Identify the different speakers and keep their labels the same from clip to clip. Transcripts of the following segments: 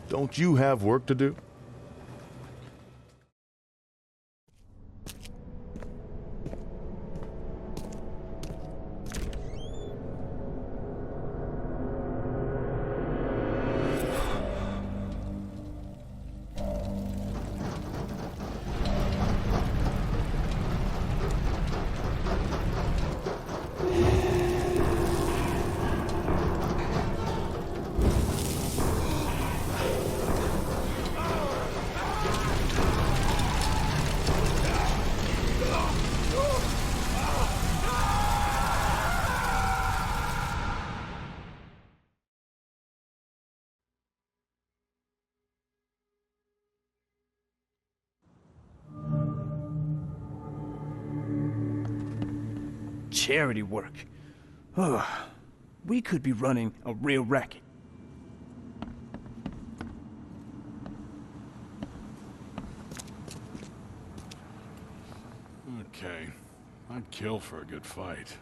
Speaker 1: Don't you have work to do?
Speaker 2: Charity work. Ugh. We could be running a real racket.
Speaker 3: Okay. I'd kill for a good fight.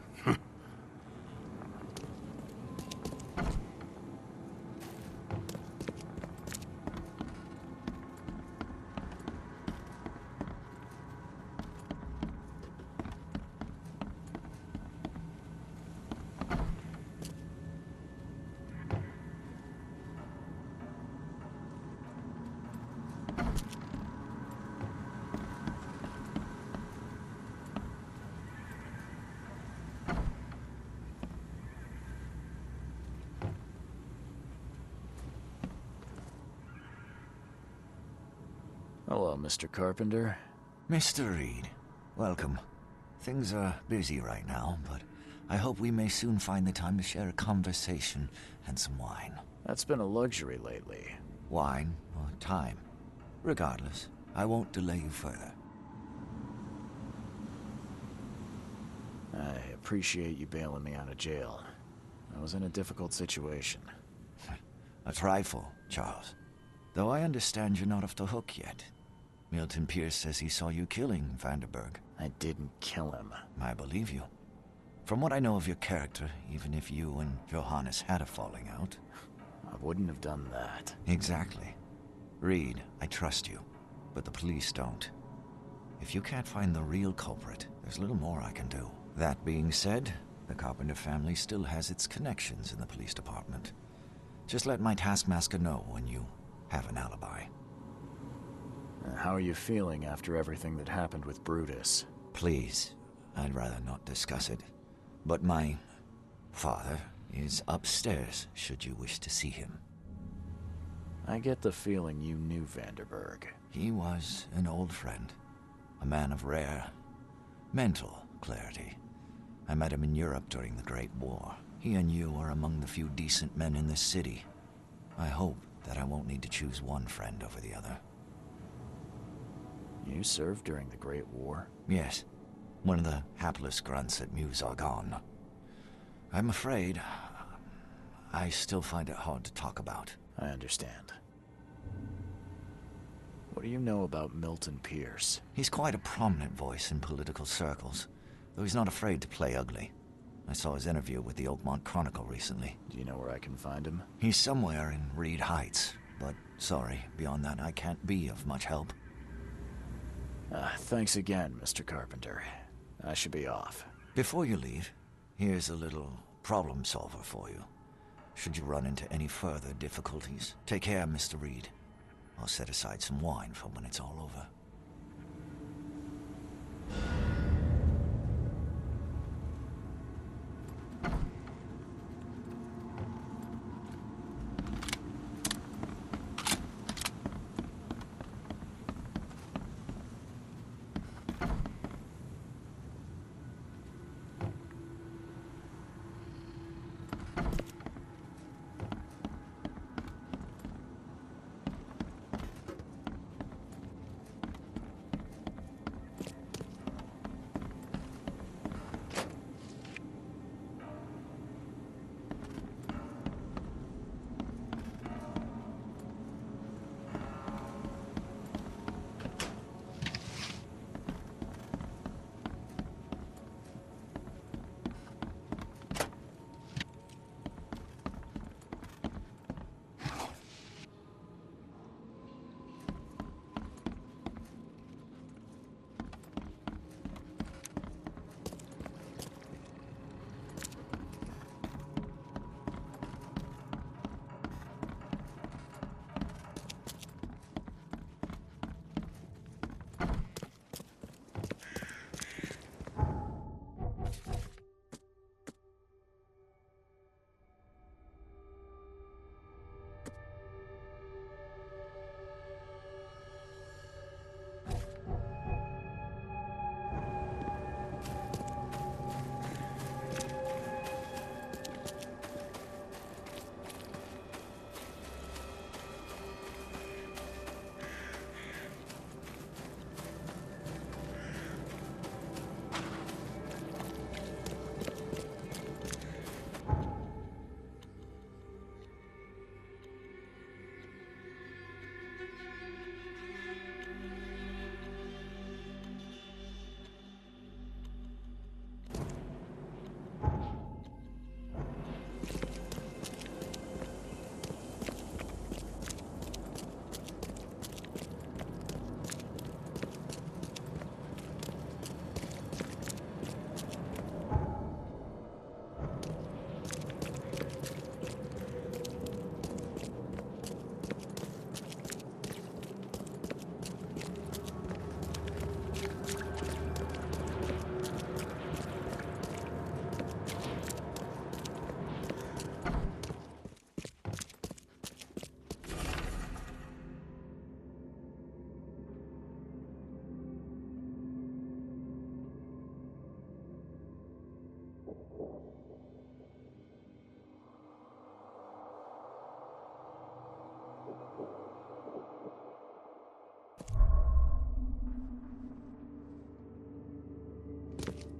Speaker 4: Hello, Mr. Carpenter.
Speaker 5: Mr. Reed, welcome. Things are busy right now, but I hope we may soon find the time to share a conversation and some wine.
Speaker 4: That's been a luxury lately.
Speaker 5: Wine or time. Regardless, I won't delay you further.
Speaker 4: I appreciate you bailing me out of jail. I was in a difficult situation.
Speaker 5: A trifle, Charles. Though I understand you're not off the hook yet. Milton Pierce says he saw you killing Vanderberg.
Speaker 4: I didn't kill him.
Speaker 5: I believe you. From what I know of your character, even if you and Johannes had a falling out...
Speaker 4: I wouldn't have done that.
Speaker 5: Exactly. Reed, I trust you, but the police don't. If you can't find the real culprit, there's little more I can do. That being said, the Carpenter family still has its connections in the police department. Just let my taskmaster know when you have an alibi.
Speaker 4: How are you feeling after everything that happened with Brutus?
Speaker 5: Please, I'd rather not discuss it. But my father is upstairs, should you wish to see him.
Speaker 4: I get the feeling you knew Vanderberg.
Speaker 5: He was an old friend, a man of rare mental clarity. I met him in Europe during the Great War. He and you are among the few decent men in this city. I hope that I won't need to choose one friend over the other.
Speaker 4: You served during the Great War?
Speaker 5: Yes. One of the hapless grunts at Meuse Argonne. I'm afraid I still find it hard to talk about.
Speaker 4: I understand. What do you know about Milton Pierce?
Speaker 5: He's quite a prominent voice in political circles, though he's not afraid to play ugly. I saw his interview with the Oakmont Chronicle recently.
Speaker 4: Do you know where I can find him?
Speaker 5: He's somewhere in Reed Heights, but sorry, beyond that I can't be of much help.
Speaker 4: Thanks again, Mr. Carpenter. I should be off.
Speaker 5: Before you leave, here's a little problem solver for you. Should you run into any further difficulties, take care, Mr. Reed. I'll set aside some wine for when it's all over.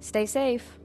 Speaker 1: Stay safe.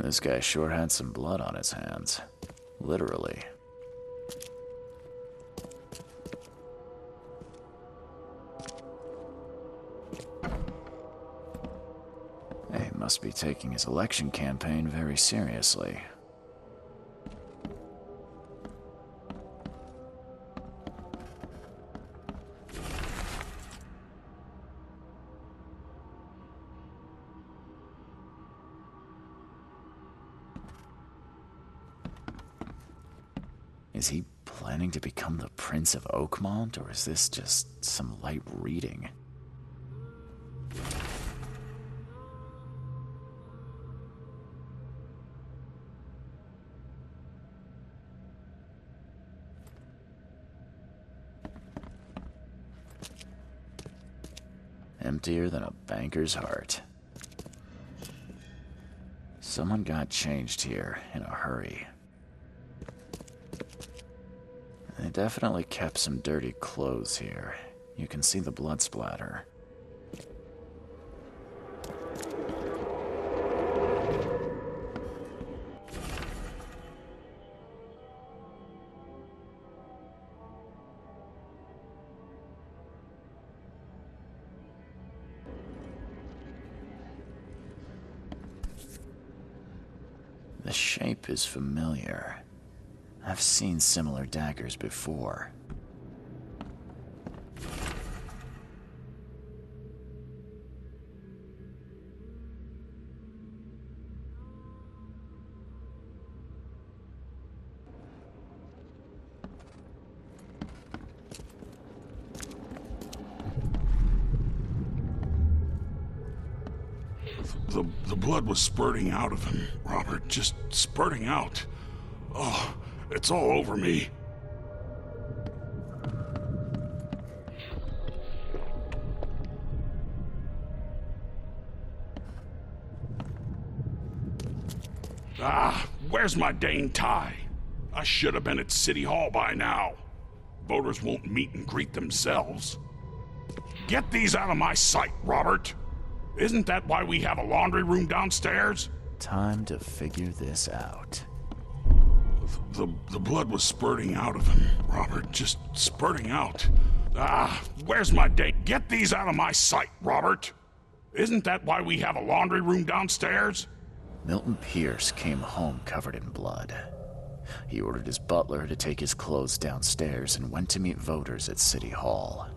Speaker 4: This guy sure had some blood on his hands. Literally. He must be taking his election campaign very seriously. Is he planning to become the Prince of Oakmont, or is this just some light reading? Emptier than a banker's heart. Someone got changed here in a hurry. They definitely kept some dirty clothes here. You can see the blood splatter. The shape is familiar. I've seen similar daggers before.
Speaker 3: The blood was spurting out of him, Robert. Just spurting out. Oh, it's all over me. Ah, where's my dang tie? I should have been at City Hall by now. Voters won't meet and greet themselves. Get these out of my sight, Robert. Isn't that why we have a laundry room downstairs?
Speaker 4: Time to figure this out.
Speaker 3: The blood was spurting out of him, Robert. Just spurting out. Ah, where's my date? Get these out of my sight, Robert. Isn't that why we have a laundry room downstairs?
Speaker 4: Milton Pierce came home covered in blood. He ordered his butler to take his clothes downstairs and went to meet voters at City Hall.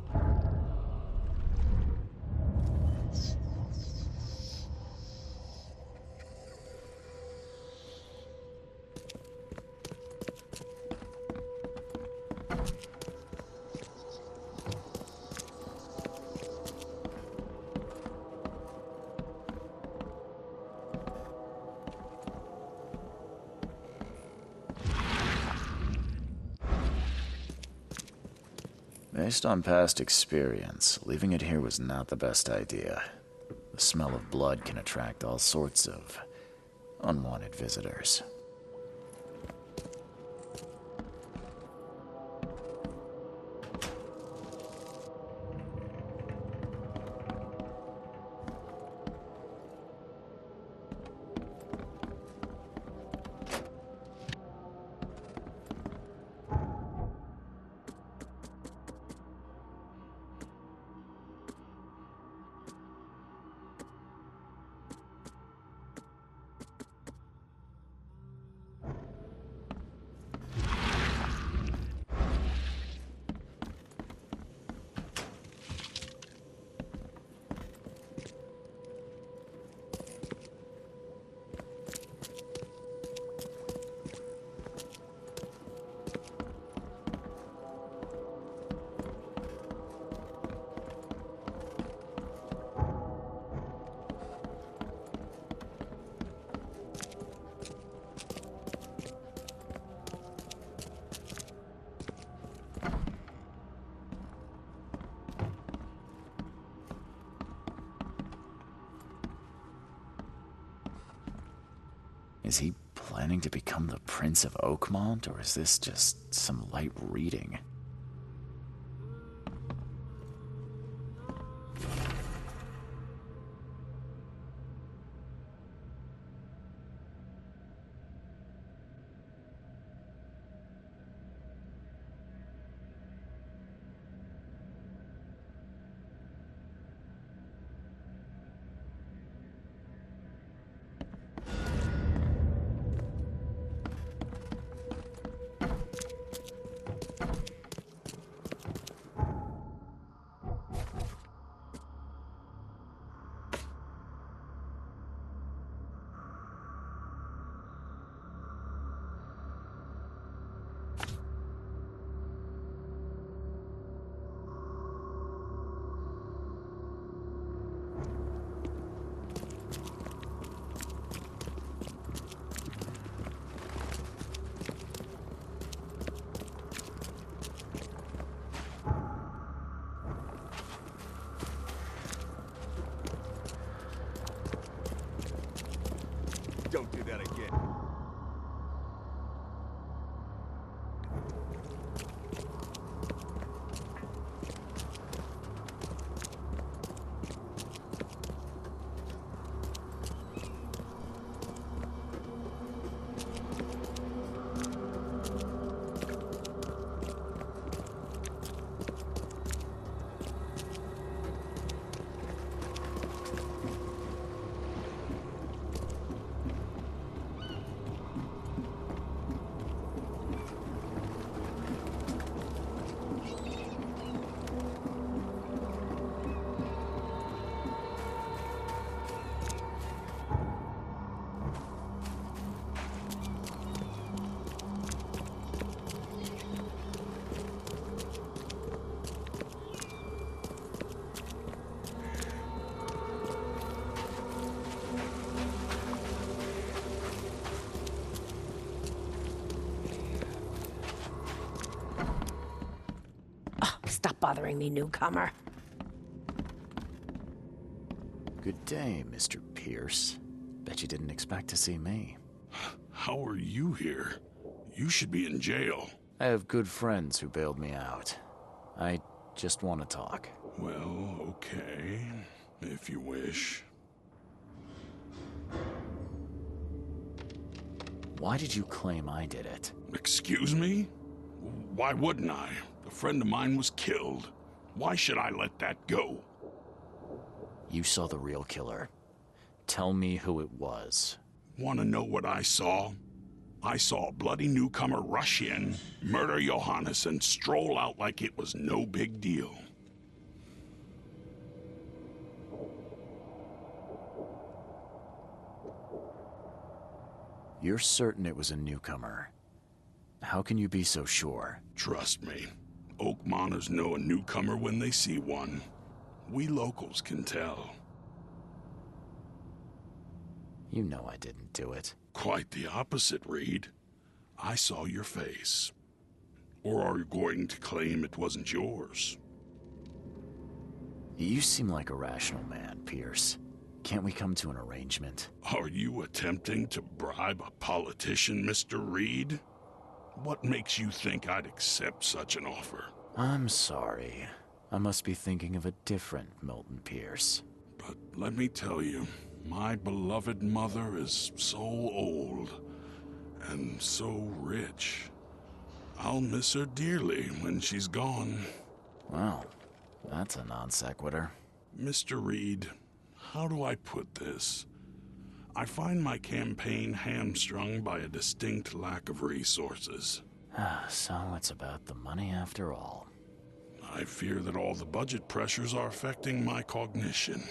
Speaker 4: Based on past experience, leaving it here was not the best idea. The smell of blood can attract all sorts of unwanted visitors. Is he planning to become the Prince of Oakmont, or is this just some light reading?
Speaker 1: gotta get.
Speaker 6: Stop bothering me, newcomer.
Speaker 4: Good day, Mr. Pierce. Bet you didn't expect to see me.
Speaker 3: How are you here? You should be in jail.
Speaker 4: I have good friends who bailed me out. I just want to talk.
Speaker 3: Well, okay, if you wish.
Speaker 4: Why did you claim I did it?
Speaker 3: Excuse me? Why wouldn't I? A friend of mine was killed. Why should I let that go?
Speaker 4: You saw the real killer. Tell me who it was.
Speaker 3: Want to know what I saw? I saw a bloody newcomer rush in, murder Johannes, and stroll out like it was no big deal.
Speaker 4: You're certain it was a newcomer. How can you be so sure?
Speaker 3: Trust me, Oakmoners know a newcomer when they see one. We locals can tell.
Speaker 4: You know I didn't do it.
Speaker 3: Quite the opposite, Reed. I saw your face. Or are you going to claim it wasn't yours?
Speaker 4: You seem like a rational man, Pierce. Can't we come to an arrangement?
Speaker 3: Are you attempting to bribe a politician, Mr. Reed? What makes you think I'd accept such an offer?
Speaker 4: I'm sorry. I must be thinking of a different Milton Pierce.
Speaker 3: But let me tell you, my beloved mother is so old and so rich. I'll miss her dearly when she's gone.
Speaker 4: Well, that's a non sequitur.
Speaker 3: Mr. Reed, how do I put this? I find my campaign hamstrung by a distinct lack of resources.
Speaker 4: So it's about the money after all.
Speaker 3: I fear that all the budget pressures are affecting my cognition.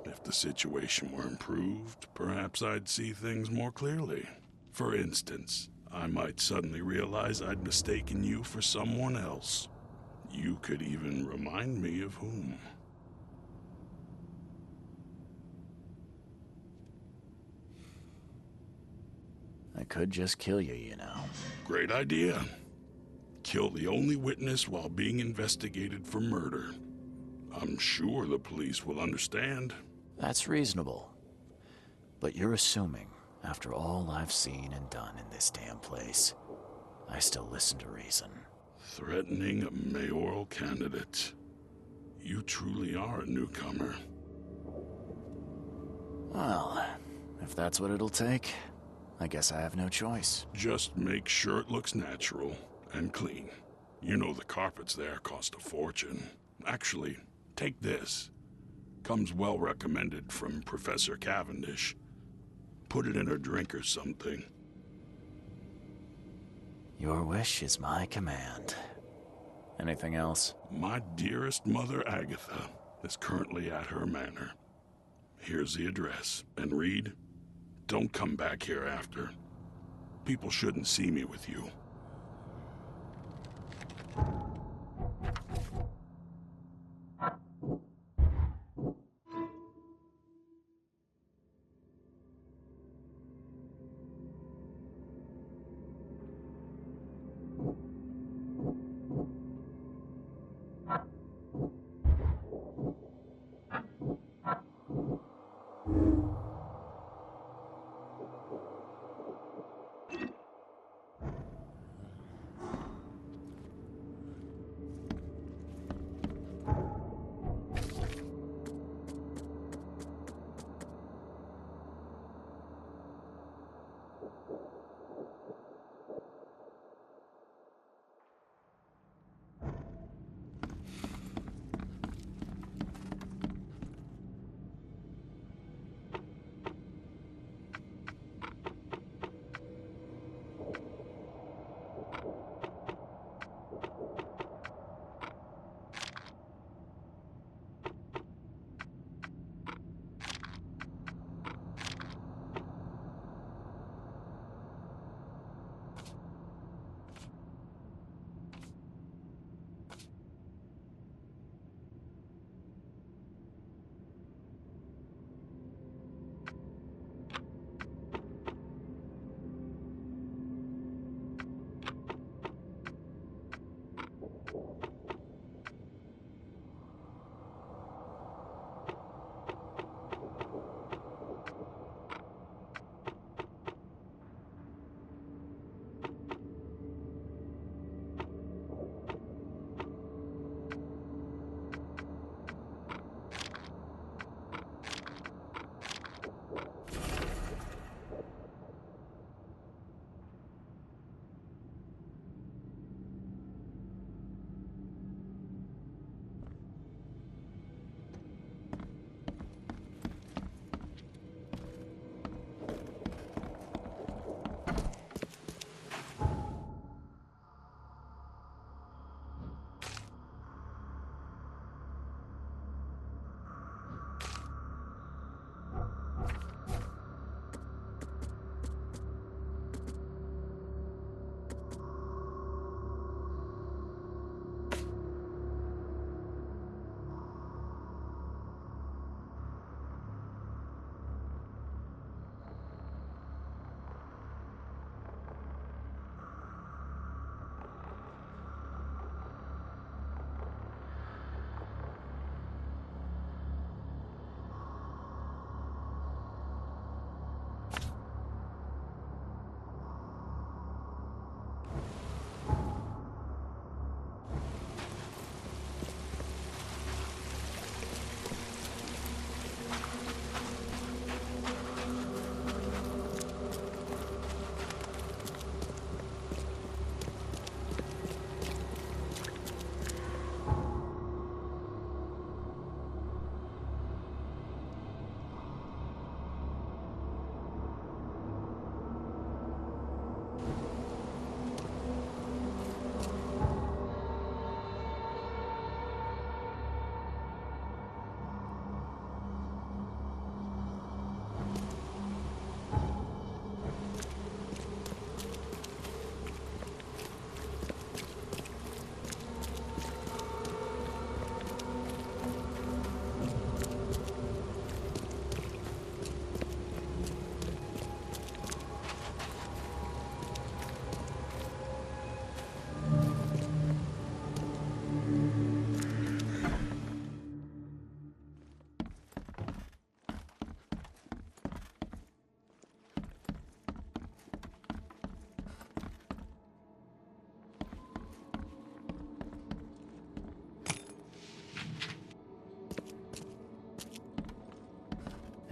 Speaker 3: If the situation were improved, perhaps I'd see things more clearly. For instance, I might suddenly realize I'd mistaken you for someone else. You could even remind me of whom.
Speaker 4: I could just kill you, you know.
Speaker 3: Great idea. Kill the only witness while being investigated for murder. I'm sure the police will understand.
Speaker 4: That's reasonable. But you're assuming, after all I've seen and done in this damn place, I still listen to reason.
Speaker 3: Threatening a mayoral candidate. You truly are a newcomer.
Speaker 4: Well, if that's what it'll take, I guess I have no choice.
Speaker 3: Just make sure it looks natural and clean. You know the carpets there cost a fortune. Actually, take this. Comes well recommended from Professor Cavendish. Put it in a drink or something.
Speaker 4: Your wish is my command. Anything else?
Speaker 3: My dearest mother, Agatha, is currently at her manor. Here's the address. And Reed, don't come back here after. People shouldn't see me with you.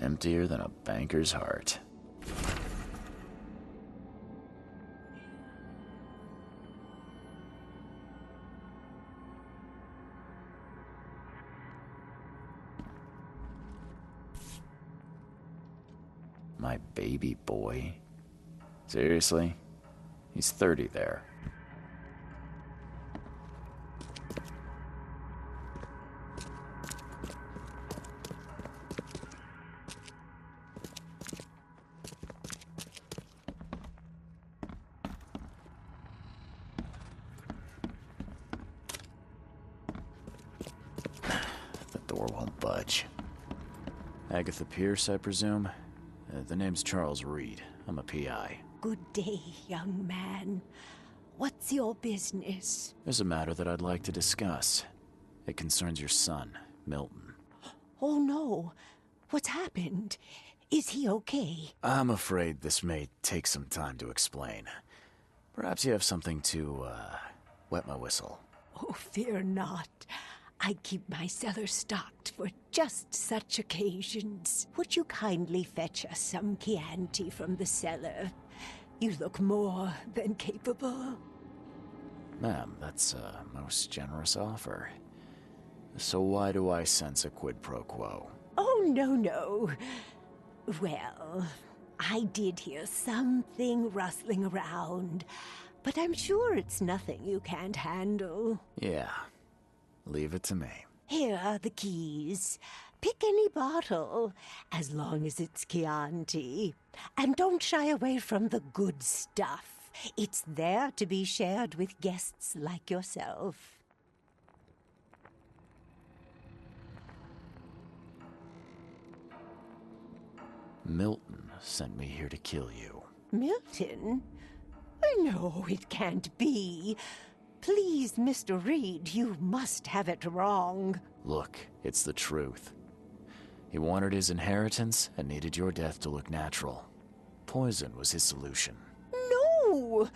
Speaker 4: Emptier than a banker's heart. My baby boy? Seriously? He's 30 there. The door won't budge. Agatha Pierce, I presume? The name's Charles Reed. I'm a PI.
Speaker 6: Good day, young man. What's your business?
Speaker 4: There's a matter that I'd like to discuss. It concerns your son, Milton.
Speaker 6: Oh, no. What's happened? Is he okay?
Speaker 4: I'm afraid this may take some time to explain. Perhaps you have something to, wet my whistle.
Speaker 6: Oh, fear not. I keep my cellar stocked for just such occasions. Would you kindly fetch us some Chianti from the cellar? You look more than capable.
Speaker 4: Ma'am, that's a most generous offer. So why do I sense a quid pro quo?
Speaker 6: Oh, no. Well, I did hear something rustling around, but I'm sure it's nothing you can't handle.
Speaker 4: Yeah. Leave it to me.
Speaker 6: Here are the keys. Pick any bottle, as long as it's Chianti. And don't shy away from the good stuff. It's there to be shared with guests like yourself.
Speaker 4: Milton sent me here to kill you.
Speaker 6: Milton? No, it can't be. Please, Mr. Reed, you must have it wrong.
Speaker 4: Look, it's the truth. He wanted his inheritance and needed your death to look natural. Poison was his solution.
Speaker 6: No!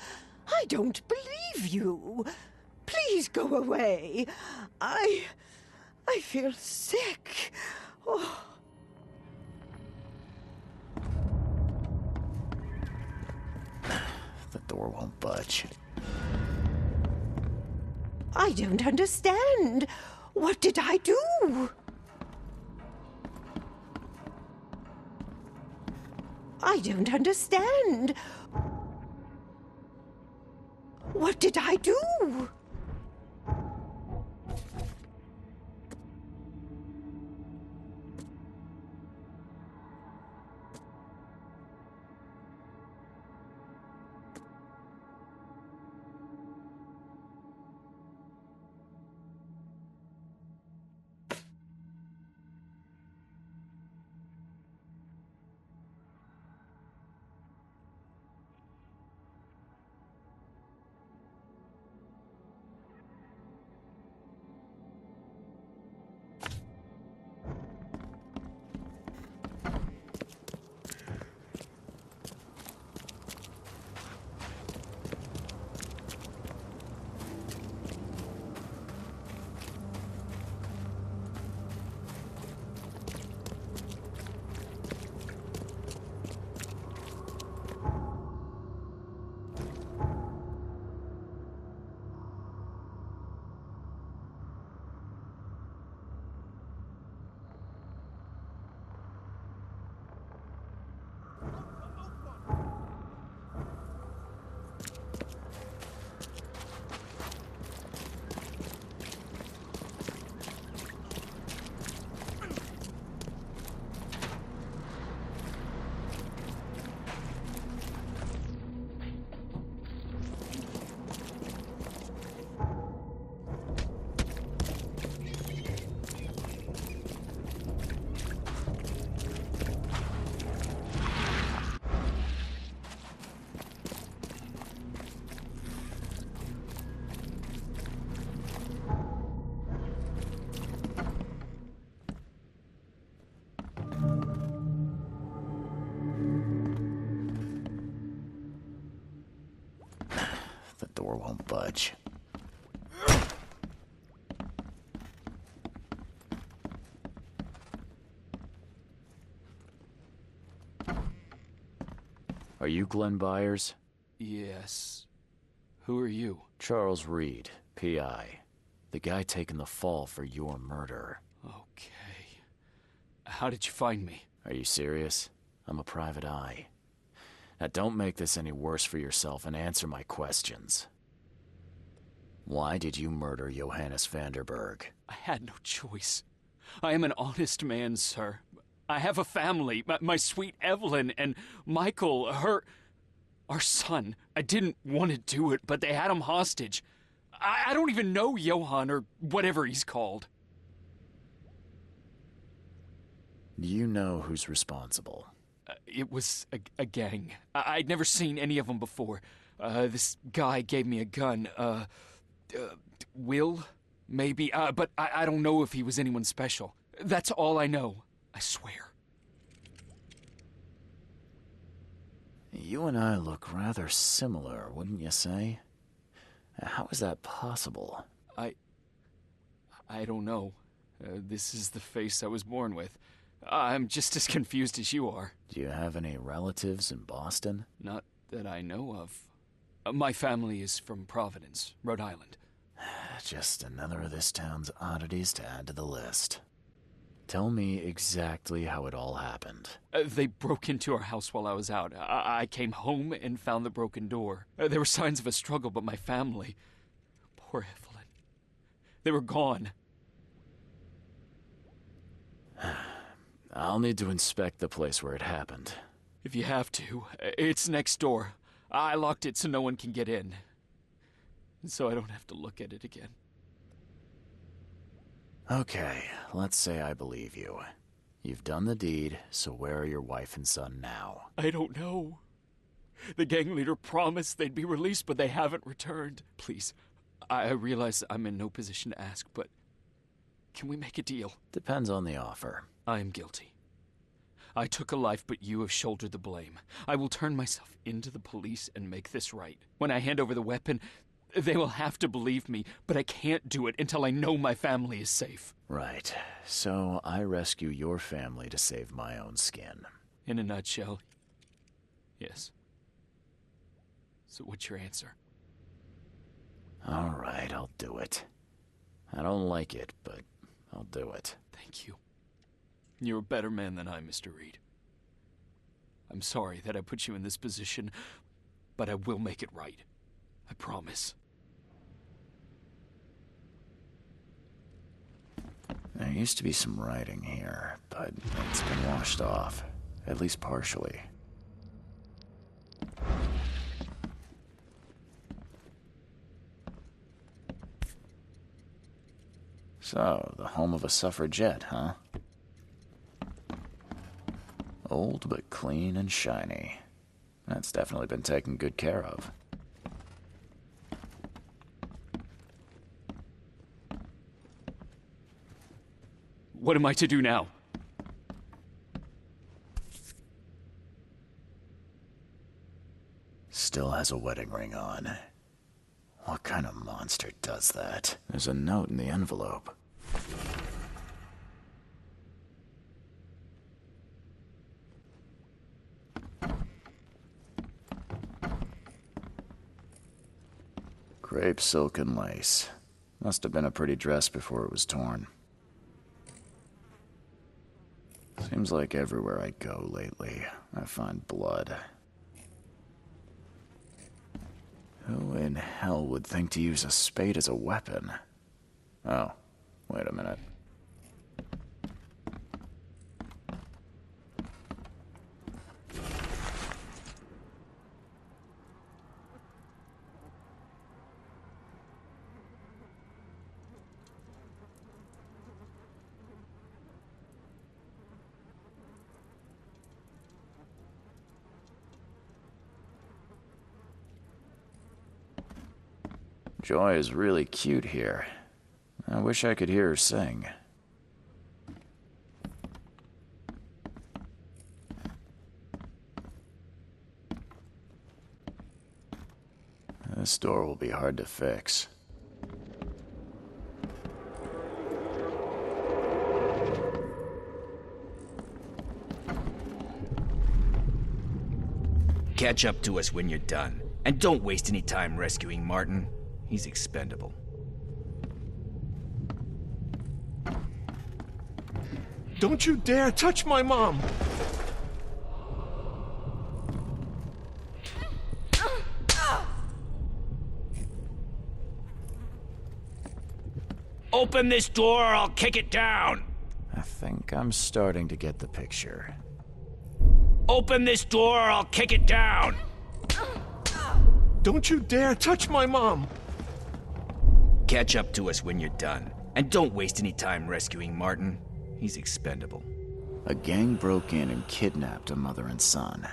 Speaker 6: I don't believe you. Please go away. I feel sick. Oh.
Speaker 4: The door won't budge.
Speaker 6: I don't understand. What did I do? I don't understand. What did I do?
Speaker 4: The door won't budge. Are you Glenn Byers?
Speaker 2: Yes. Who are you?
Speaker 4: Charles Reed, P.I. The guy taking the fall for your murder.
Speaker 2: Okay. How did you find me?
Speaker 4: Are you serious? I'm a private eye. Now don't make this any worse for yourself and answer my questions. Why did you murder Johannes Vanderberg?
Speaker 2: I had no choice. I am an honest man, sir. I have a family. My sweet Evelyn and Michael, our son. I didn't want to do it, but they had him hostage. I don't even know Johann or whatever he's called.
Speaker 4: Do you know who's responsible?
Speaker 2: It was a gang. I'd never seen any of them before. This guy gave me a gun. Will? Maybe. But I don't know if he was anyone special. That's all I know. I swear.
Speaker 4: You and I look rather similar, wouldn't you say? How is that possible?
Speaker 2: I don't know. This is the face I was born with. I'm just as confused as you are.
Speaker 4: Do you have any relatives in Boston?
Speaker 2: Not that I know of. My family is from Providence, Rhode Island.
Speaker 4: Just another of this town's oddities to add to the list. Tell me exactly how it all happened.
Speaker 2: They broke into our house while I was out. I came home and found the broken door. There were signs of a struggle, but my family... Poor Evelyn. They were gone.
Speaker 4: I'll need to inspect the place where it happened.
Speaker 2: If you have to, it's next door. I locked it so no one can get in. So I don't have to look at it again.
Speaker 4: Okay, let's say I believe you. You've done the deed, so where are your wife and son now?
Speaker 2: I don't know. The gang leader promised they'd be released, but they haven't returned. Please, I realize I'm in no position to ask, but can we make a deal?
Speaker 4: Depends on the offer.
Speaker 2: I am guilty. I took a life, but you have shouldered the blame. I will turn myself into the police and make this right. When I hand over the weapon, they will have to believe me, but I can't do it until I know my family is safe.
Speaker 4: Right. So I rescue your family to save my own skin.
Speaker 2: In a nutshell, yes. So what's your answer?
Speaker 4: All right, I'll do it. I don't like it, but I'll do it.
Speaker 2: Thank you. You're a better man than I, Mr. Reed. I'm sorry that I put you in this position, but I will make it right. I promise.
Speaker 4: There used to be some writing here, but it's been washed off, at least partially. So, the home of a suffragette, huh? Old but clean and shiny. That's definitely been taken good care of.
Speaker 2: What am I to do now?
Speaker 4: Still has a wedding ring on. What kind of monster does that? There's a note in the envelope. Crepe silk and lace. Must have been a pretty dress before it was torn. Seems like everywhere I go lately, I find blood. Who in hell would think to use a spade as a weapon? Oh, wait a minute. Joy is really cute here. I wish I could hear her sing. This door will be hard to fix.
Speaker 1: Catch up to us when you're done. And don't waste any time rescuing Martin. He's expendable.
Speaker 7: Don't you dare touch my mom!
Speaker 1: Open this door or I'll kick it down!
Speaker 4: I think I'm starting to get the picture.
Speaker 1: Open this door or I'll kick it down!
Speaker 7: Don't you dare touch my mom!
Speaker 1: Catch up to us when you're done. And don't waste any time rescuing Martin. He's expendable.
Speaker 4: A gang broke in and kidnapped a mother and son.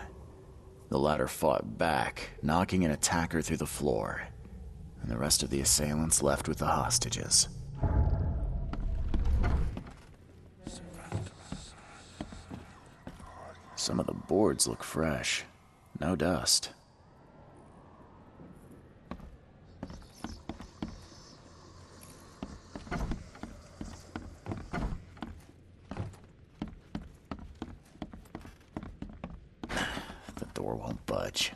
Speaker 4: The latter fought back, knocking an attacker through the floor. And the rest of the assailants left with the hostages. Some of the boards look fresh. No dust. The door won't budge.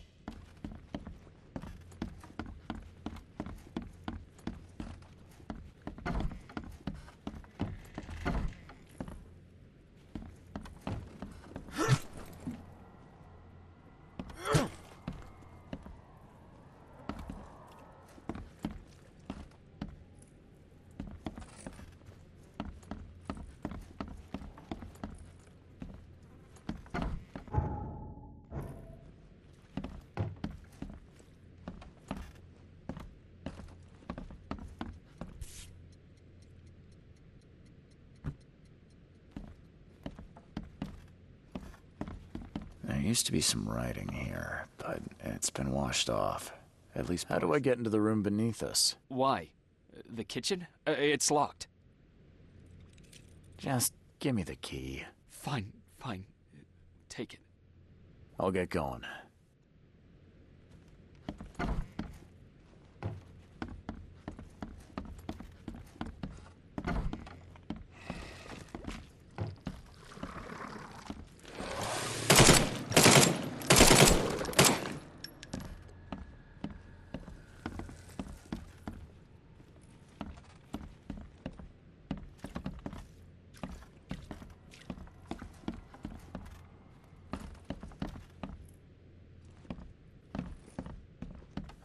Speaker 4: There used to be some writing here, but it's been washed off. At least, how do I get into the room beneath us?
Speaker 2: Why? The kitchen? It's locked.
Speaker 4: Just give me the key.
Speaker 2: Fine, fine. Take it.
Speaker 4: I'll get going.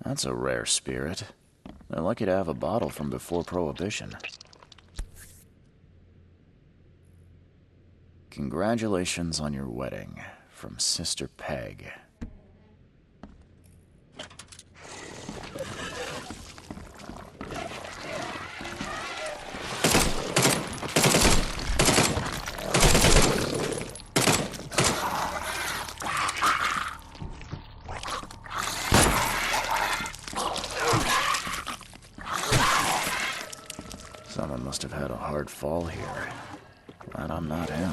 Speaker 4: That's a rare spirit. They're lucky to have a bottle from before Prohibition. Congratulations on your wedding, from Sister Peg. Someone must have had a hard fall here. Glad I'm not him.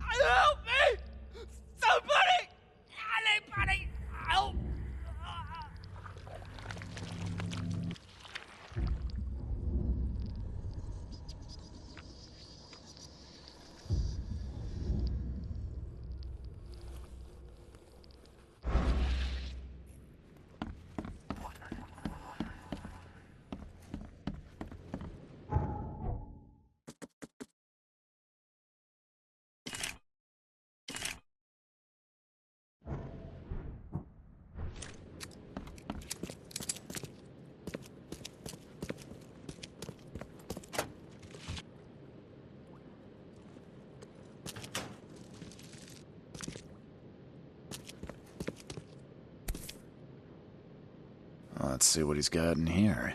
Speaker 1: Help me! Somebody! Anybody! Help!
Speaker 4: Let's see what he's got in here.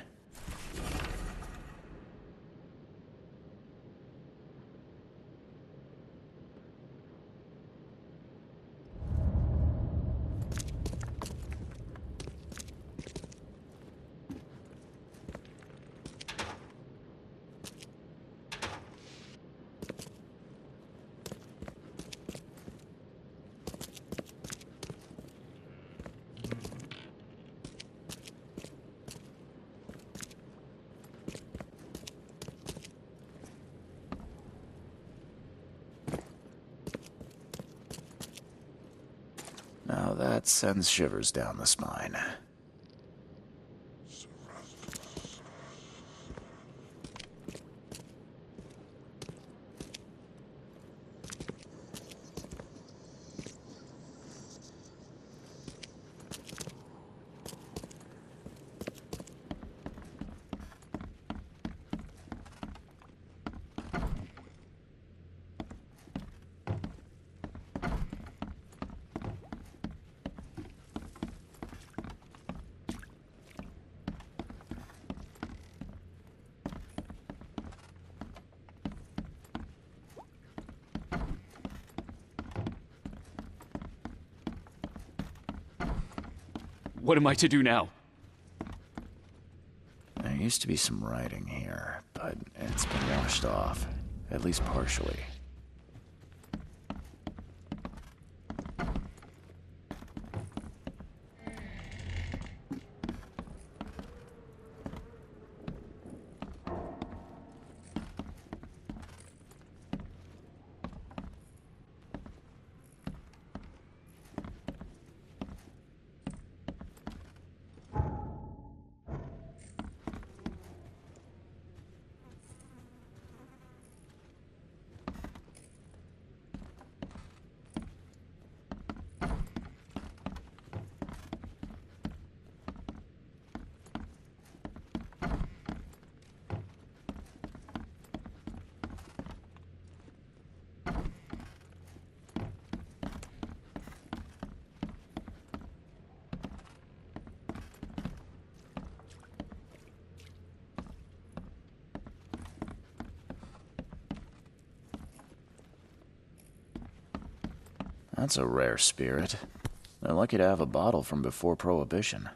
Speaker 4: That sends shivers down the spine.
Speaker 2: What am I to do now?
Speaker 4: There used to be some writing here, but it's been washed off, at least partially. That's a rare spirit. They're lucky to have a bottle from before Prohibition.